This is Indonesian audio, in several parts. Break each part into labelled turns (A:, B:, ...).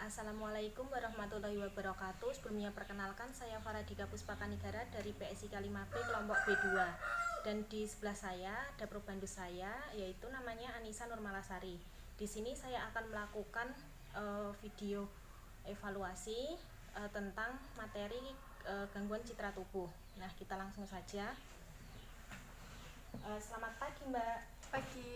A: Assalamualaikum warahmatullahi wabarakatuh. Sebelumnya perkenalkan, saya Faradika Puspakanigara dari PSIK 5B kelompok B2. Dan di sebelah saya ada probandu saya, yaitu namanya Anissa Nurmalasari. Di sini saya akan melakukan video evaluasi tentang materi gangguan citra tubuh. Nah, kita langsung saja. Selamat pagi, Mbak.
B: Pagi.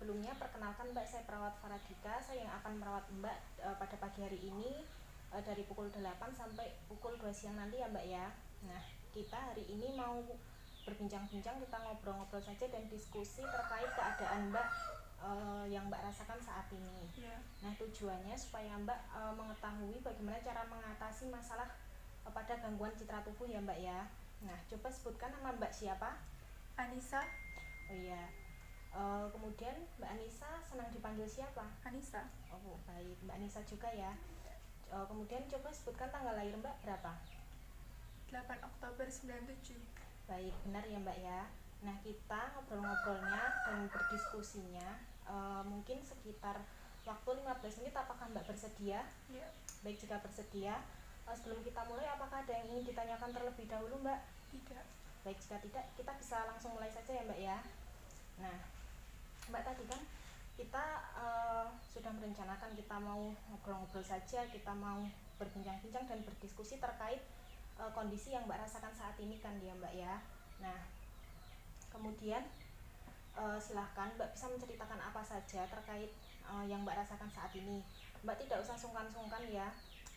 A: Sebelumnya perkenalkan, Mbak, saya perawat Faradika. Saya yang akan merawat Mbak pada pagi hari ini dari pukul 8 sampai pukul 2 siang nanti ya, Mbak ya. Nah, kita hari ini mau berbincang-bincang, kita ngobrol-ngobrol saja dan diskusi terkait keadaan Mbak yang Mbak rasakan saat ini.
B: Yeah.
A: Nah, tujuannya supaya Mbak mengetahui bagaimana cara mengatasi masalah pada gangguan citra tubuh ya, Mbak ya. Nah, coba sebutkan nama Mbak siapa?
B: Anissa.
A: Oh iya. Kemudian Mbak Anissa senang dipanggil siapa?
B: Anissa.
A: Oh baik, Mbak Anissa juga ya. Kemudian coba sebutkan tanggal lahir Mbak berapa?
B: 8 Oktober 97.
A: Baik, benar ya Mbak ya. Nah, kita ngobrol-ngobrolnya dan berdiskusinya mungkin sekitar waktu 15 menit. Apakah Mbak bersedia?
B: Ya.
A: Baik, jika bersedia, sebelum kita mulai apakah ada yang ingin ditanyakan terlebih dahulu Mbak?
B: Tidak.
A: Baik, jika tidak kita bisa langsung mulai saja ya Mbak ya. Nah, Mbak, tadi kan kita sudah merencanakan kita mau ngobrol-ngobrol saja, kita mau berbincang-bincang dan berdiskusi terkait kondisi yang Mbak rasakan saat ini kan ya Mbak ya. Nah, kemudian silahkan Mbak bisa menceritakan apa saja terkait yang Mbak rasakan saat ini. Mbak tidak usah sungkan-sungkan ya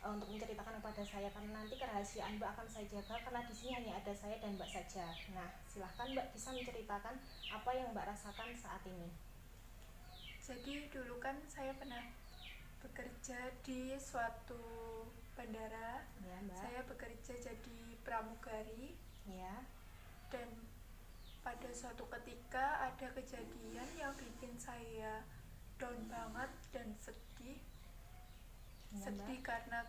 A: untuk menceritakan kepada saya, karena nanti kerahasiaan Mbak akan saya jaga, karena di sini hanya ada saya dan Mbak saja. Nah, silahkan Mbak bisa menceritakan apa yang Mbak rasakan saat ini.
B: Jadi dulu kan saya pernah bekerja di suatu bandara.
A: Ya, Mbak.
B: Saya bekerja jadi pramugari.
A: Ya.
B: Dan pada suatu ketika ada kejadian yang bikin saya down banget dan sedih.
A: Ya,
B: sedih
A: Mbak.
B: Karena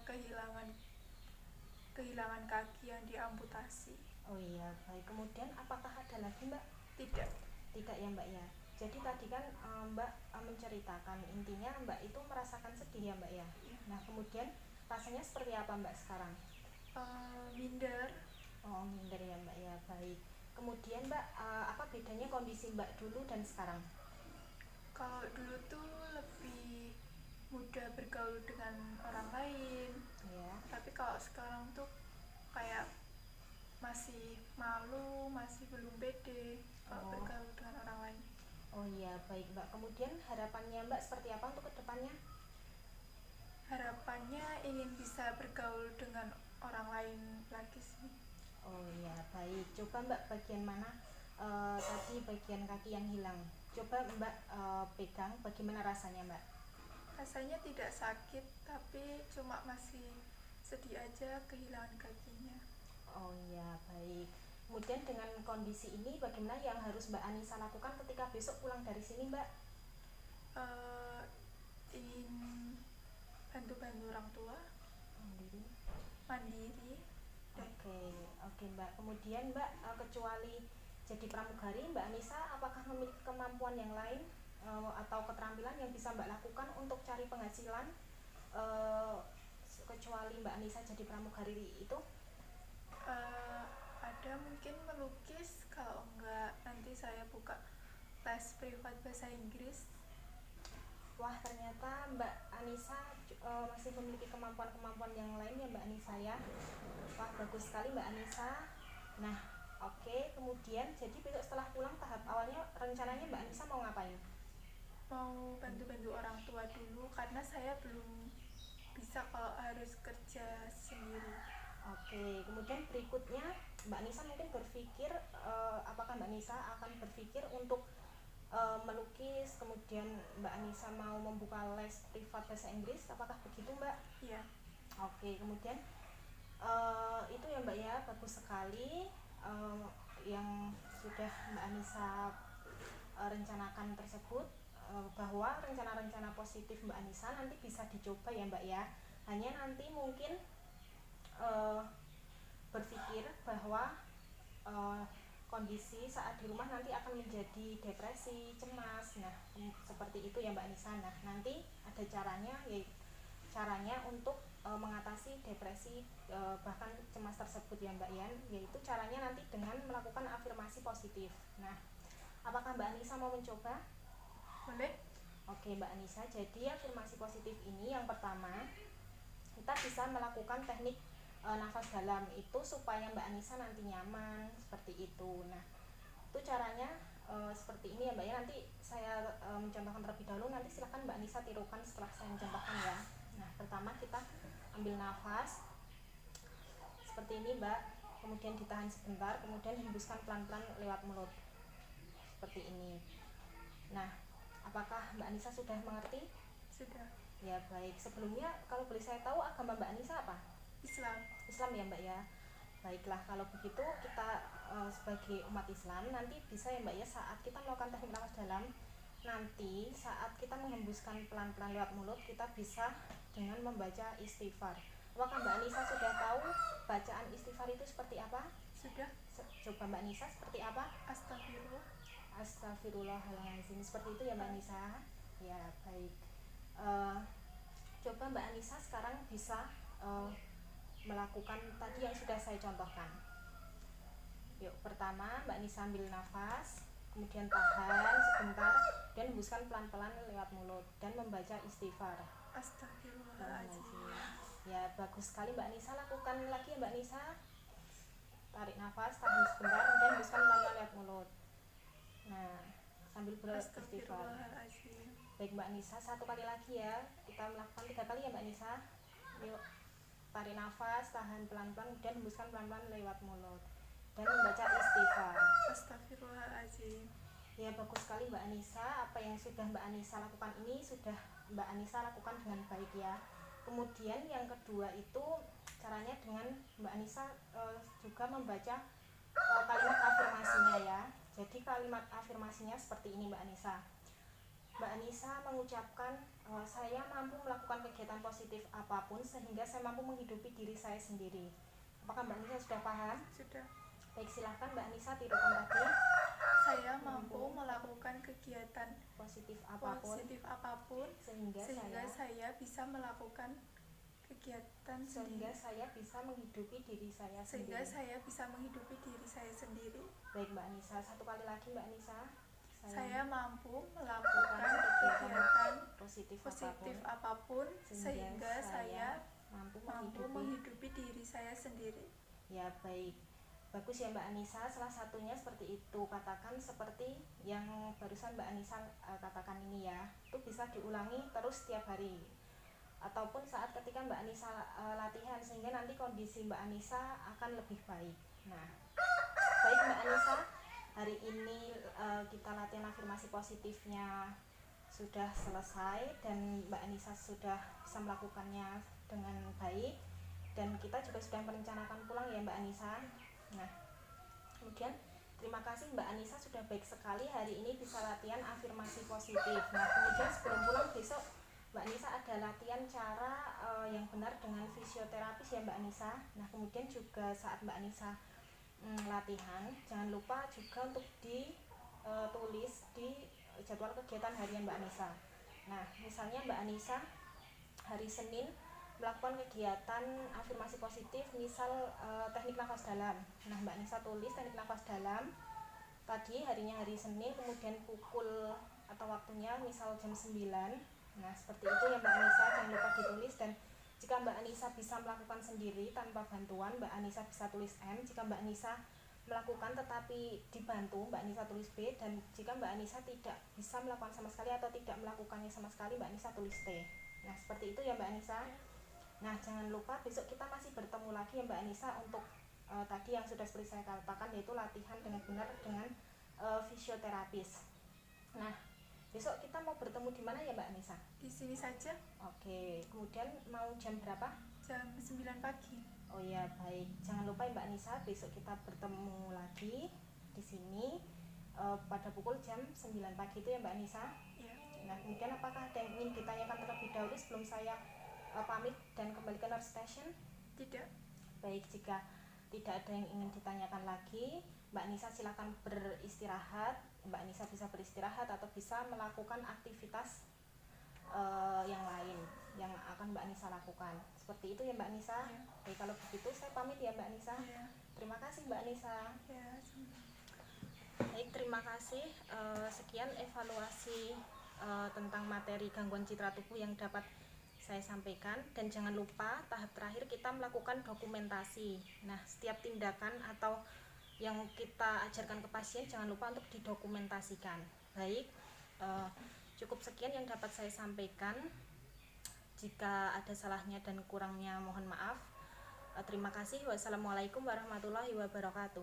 B: kehilangan kaki yang diamputasi.
A: Oh iya, baik. Kemudian apakah ada lagi Mbak?
B: Tidak
A: ya Mbak ya. Jadi tadi kan Mbak menceritakan, intinya Mbak itu merasakan sedih ya Mbak ya. Nah, kemudian rasanya seperti apa Mbak sekarang?
B: Minder.
A: Oh, minder ya Mbak ya, baik. Kemudian Mbak, apa bedanya kondisi Mbak dulu dan sekarang?
B: Kalau dulu tuh lebih mudah bergaul dengan orang lain.
A: Ya.
B: Tapi kalau sekarang tuh kayak masih malu, masih belum pede kalau bergaul dengan orang lain.
A: Oh iya, baik Mbak. Kemudian harapannya Mbak seperti apa untuk kedepannya?
B: Harapannya ingin bisa bergaul dengan orang lain lagi sih.
A: Oh iya, baik. Coba Mbak bagian mana tadi bagian kaki yang hilang? Coba Mbak pegang, bagaimana rasanya Mbak?
B: Rasanya tidak sakit, tapi cuma masih sedih aja kehilangan kakinya.
A: Oh iya, baik. Kemudian dengan kondisi ini bagaimana yang harus Mbak Anissa lakukan ketika besok pulang dari sini Mbak?
B: Ingin bantu-bantu orang tua. Mandiri.
A: Oke Mbak. Kemudian Mbak kecuali jadi pramugari, Mbak Anissa apakah memiliki kemampuan yang lain atau keterampilan yang bisa Mbak lakukan untuk cari penghasilan kecuali Mbak Anissa jadi pramugari itu?
B: Ada mungkin melukis, kalau enggak nanti saya buka les privat bahasa Inggris.
A: Wah, ternyata Mbak Anissa masih memiliki kemampuan-kemampuan yang lain ya Mbak Anissa ya. Wah, bagus sekali Mbak Anissa. Nah, oke. Kemudian jadi besok setelah pulang tahap awalnya rencananya Mbak Anissa mau ngapain?
B: Mau bantu-bantu orang tua dulu, karena saya belum bisa kalau harus kerja sendiri.
A: Oke, kemudian berikutnya Mbak Anissa mungkin berpikir apakah Mbak Anissa akan berpikir untuk melukis, kemudian Mbak Anissa mau membuka les privat bahasa Inggris, apakah begitu Mbak?
B: Iya.
A: Oke, kemudian itu ya Mbak ya, bagus sekali yang sudah Mbak Anissa rencanakan tersebut, bahwa rencana-rencana positif Mbak Anissa nanti bisa dicoba ya Mbak ya. Hanya nanti mungkin berpikir bahwa kondisi saat di rumah nanti akan menjadi depresi, cemas. Nah, seperti itu ya Mbak Anissa. Nah, nanti ada caranya, yaitu caranya untuk mengatasi depresi bahkan cemas tersebut ya Mbak Yan, yaitu caranya nanti dengan melakukan afirmasi positif. Nah, apakah Mbak Anissa mau mencoba?
B: Boleh?
A: Oke Mbak Anissa, jadi afirmasi positif ini yang pertama kita bisa melakukan teknik nafas dalam itu supaya Mbak Anissa nanti nyaman seperti itu. Nah, itu caranya seperti ini ya Mbak ya. Nanti saya mencontohkan terlebih dahulu, nanti silahkan Mbak Anissa tirukan setelah saya mencontohkan ya. Nah, pertama kita ambil nafas seperti ini Mbak, kemudian ditahan sebentar, kemudian hembuskan pelan-pelan lewat mulut seperti ini. Nah, apakah Mbak Anissa sudah mengerti?
B: Sudah.
A: Ya baik, sebelumnya kalau boleh saya tahu agama Mbak Anissa apa?
B: Islam.
A: Islam ya Mbak ya. Baiklah, kalau begitu kita sebagai umat Islam nanti bisa ya Mbak ya, saat kita melakukan teknik nafas dalam, nanti saat kita menghembuskan pelan-pelan lewat mulut, kita bisa dengan membaca istighfar. Apakah Mbak Anissa sudah tahu bacaan istighfar itu seperti apa?
B: Sudah.
A: Coba Mbak Anissa seperti apa?
B: Astagfirullah.
A: Astagfirullahaladzim, seperti itu ya Mbak Anissa. Ya baik. Coba Mbak Anissa sekarang bisa melakukan tadi yang sudah saya contohkan. Yuk, pertama Mbak Anissa ambil nafas, kemudian tahan sebentar dan hembuskan pelan-pelan lewat mulut dan membaca istighfar.
B: Astagfirullahaladzim.
A: Ya bagus sekali Mbak Anissa, lakukan lagi ya Mbak Anissa. Tarik nafas, tahan sebentar, kemudian hembuskan pelan-pelan lewat mulut. Nah, sambil beristighfar. Baik Mbak Anissa, satu kali lagi ya. Kita melakukan 3 kali ya Mbak Anissa. Yuk, tarik nafas, tahan pelan-pelan, kemudian hembuskan pelan-pelan lewat mulut dan membaca istighfar.
B: Astagfirullahaladzim.
A: Ya bagus sekali Mbak Anissa, apa yang sudah Mbak Anissa lakukan ini sudah Mbak Anissa lakukan dengan baik ya. Kemudian yang kedua itu caranya dengan Mbak Anissa juga membaca kalimat afirmasinya ya. Jadi kalimat afirmasinya seperti ini Mbak Anissa. Mbak Anissa mengucapkan saya mampu melakukan kegiatan positif apapun sehingga saya mampu menghidupi diri saya sendiri. Apakah Mbak Anissa sudah paham?
B: Sudah.
A: Baik, silahkan Mbak Anissa tirukan tadi.
B: Saya mampu melakukan kegiatan
A: positif
B: apapun sehingga saya bisa melakukan kegiatan
A: sehingga saya bisa menghidupi diri saya
B: sehingga
A: sendiri.
B: saya bisa menghidupi diri saya sendiri.
A: Baik Mbak Anissa, satu kali lagi Mbak Anissa.
B: Saya mampu melakukan kegiatan positif apapun sehingga saya mampu menghidupi diri saya sendiri.
A: Ya baik, bagus ya Mbak Anissa. Salah satunya seperti itu, katakan seperti yang barusan Mbak Anissa katakan ini ya. Itu bisa diulangi terus setiap hari ataupun saat ketika Mbak Anissa latihan, sehingga nanti kondisi Mbak Anissa akan lebih baik. Nah, baik Mbak Anissa, hari ini kita latihan afirmasi positifnya sudah selesai dan Mbak Anissa sudah bisa melakukannya dengan baik dan kita juga sudah merencanakan pulang ya Mbak Anissa. Nah, kemudian terima kasih Mbak Anissa sudah baik sekali hari ini bisa latihan afirmasi positif. Nah, kemudian sebelum pulang besok Mbak Anissa ada latihan cara yang benar dengan fisioterapis ya Mbak Anissa. Nah, kemudian juga saat Mbak Anissa latihan jangan lupa juga untuk ditulis di jadwal kegiatan harian Mbak Anissa. Nah, misalnya Mbak Anissa hari Senin melakukan kegiatan afirmasi positif, misal teknik nafas dalam. Nah, Mbak Anissa tulis teknik nafas dalam tadi harinya hari Senin, kemudian pukul atau waktunya misal jam 9. Nah, seperti itu ya Mbak Anissa, jangan lupa ditulis. Dan jika Mbak Anissa bisa melakukan sendiri tanpa bantuan, Mbak Anissa bisa tulis M. Jika Mbak Anissa melakukan tetapi dibantu, Mbak Anissa tulis B. Dan jika Mbak Anissa tidak bisa melakukan sama sekali atau tidak melakukannya sama sekali, Mbak Anissa tulis T. Nah, seperti itu ya Mbak Anissa. Nah, jangan lupa besok kita masih bertemu lagi ya Mbak Anissa untuk tadi yang sudah seperti saya katakan, yaitu latihan dengan benar dengan fisioterapis. Nah, besok kita mau bertemu di mana ya Mbak Anissa?
B: Di sini saja.
A: Oke, kemudian mau jam berapa?
B: Jam 9 pagi.
A: Oh ya, baik. Jangan lupa ya Mbak Anissa, besok kita bertemu lagi di sini pada pukul jam 9 pagi itu ya Mbak Anissa?
B: Ya.
A: Nah, kemudian apakah ada yang ingin ditanyakan terlebih dahulu sebelum saya pamit dan kembali ke Nurse Station?
B: Tidak.
A: Baik, jika tidak ada yang ingin ditanyakan lagi, Mbak Anissa silakan beristirahat. Mbak Anissa bisa beristirahat atau bisa melakukan aktivitas yang lain yang akan akan Mbak Nisa lakukan. Seperti itu ya Mbak Nisa.
B: Ya.
A: Baik, kalau begitu saya pamit ya Mbak Nisa.
B: Ya.
A: Terima kasih Mbak Nisa.
B: Ya.
A: Baik, terima kasih. Sekian evaluasi tentang materi gangguan citra tubuh yang dapat saya sampaikan, dan jangan lupa tahap terakhir kita melakukan dokumentasi. Nah, setiap tindakan atau yang kita ajarkan ke pasien jangan lupa untuk didokumentasikan. Baik, cukup sekian yang dapat saya sampaikan. Jika ada salahnya dan kurangnya mohon maaf. Terima kasih. Wassalamualaikum warahmatullahi wabarakatuh.